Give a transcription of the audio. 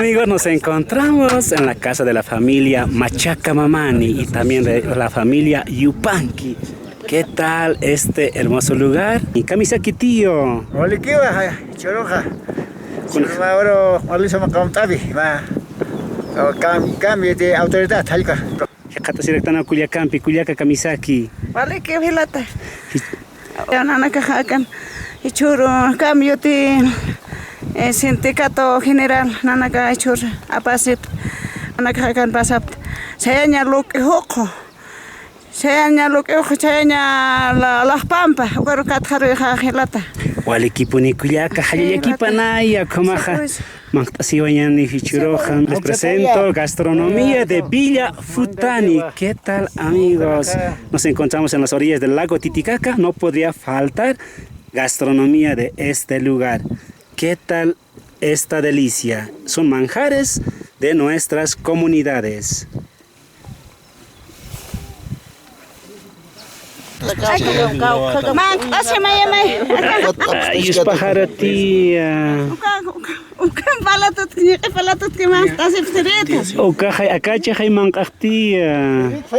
amigos, nos encontramos en la casa de la familia Machaca Mamani y también de la familia Yupanqui. ¿Qué tal este hermoso lugar? Y Kamisaki, tío. Hola, ¿qué va? Choroja. Ahora, Marlisa Macamtabi, va. Cambio de autoridad, Halka. Yakata Sirectana Culiacampi, Culiaca Kamisaki. Vale, ¿qué velata? Nana Cajacan. Y churo, cambio de sindicato general, Nana Cachur, Apasit, Nana Cajacan Pasap. Seña lo que ojo. Seña lo que ojo, seña las pampas, pero Catjaro Gelata. Walikipuni Culiaca, Hayakipanaya, Comaja. Mantasiwañani Hichuroja. Les presento gastronomía de Villa Futani. ¿Qué tal, amigos? Nos encontramos en las orillas del lago Titicaca. No podría faltar gastronomía de este lugar. ¿Qué tal esta delicia? Son manjares de nuestras comunidades. Ay, es pajaratía. Acá hay manqachtía.